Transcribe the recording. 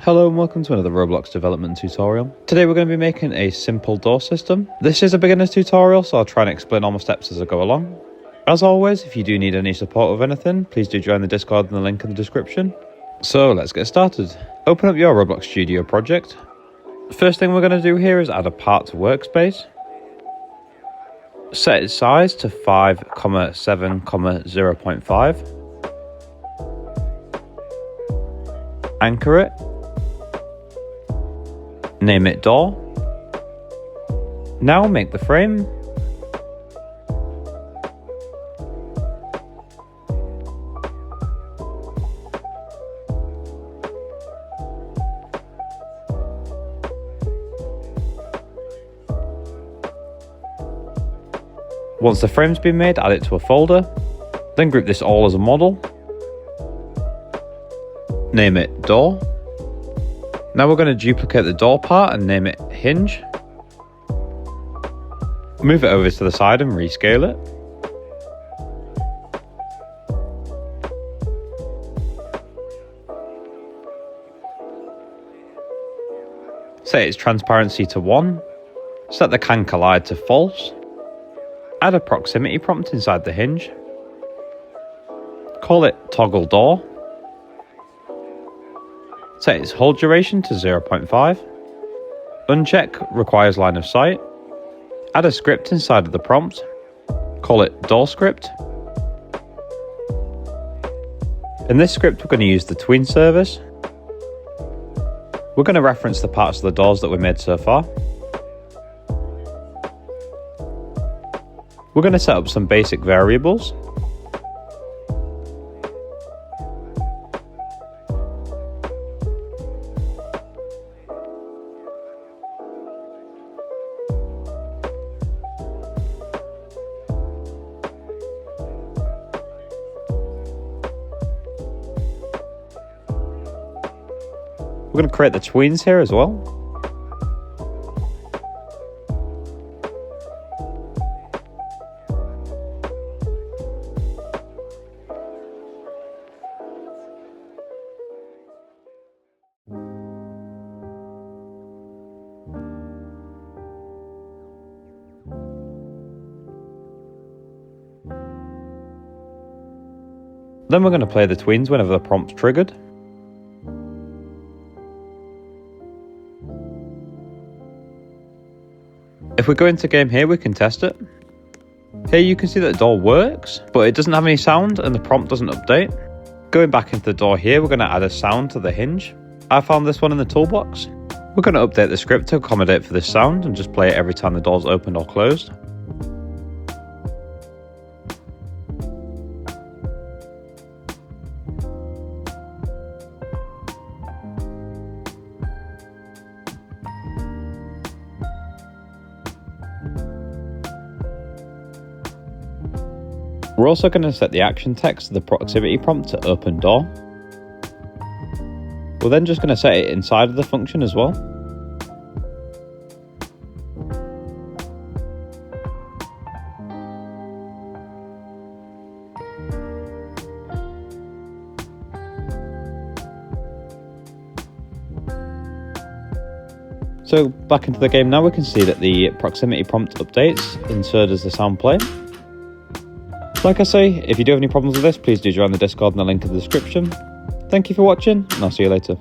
Hello and welcome to another Roblox development tutorial. Today we're going to be making a simple door system. This is a beginner's tutorial, so I'll try and explain all my steps as I go along. As always, if you do need any support with anything, please do join the Discord in the link in the description. So let's get started. Open up your Roblox Studio project. The first thing we're going to do here is add a part to workspace. Set its size to 5, 7, 0.5. Anchor it. Name it door. Now make the frame. Once the frame's been made, add it to a folder. Then group this all as a model. Name it door. Now we're going to duplicate the door part and name it hinge. Move it over to the side and rescale it. Set its transparency to 1. Set the can collide to false. Add a proximity prompt inside the hinge. Call it toggle door. Set its hold duration to 0.5. Uncheck requires line of sight. Add a script inside of the prompt. Call it door script. In this script, we're going to use the TweenService. We're going to reference the parts of the doors that we made so far. We're going to set up some basic variables. We're going to create the tweens here as well. Then we're going to play the tweens whenever the prompt's triggered. If we go into game here, we can test it. Here you can see that the door works, but it doesn't have any sound and the prompt doesn't update. Going back into the door here, we're going to add a sound to the hinge. I found this one in the toolbox. We're going to update the script to accommodate for this sound and just play it every time the door's opened or closed. We're also going to set the action text to the proximity prompt to open door. We're then just going to set it inside of the function as well. So back into the game now, we can see that the proximity prompt updates, and so does the sound play. Like I say, if you do have any problems with this, please do join the Discord in the link in the description. Thank you for watching, and I'll see you later.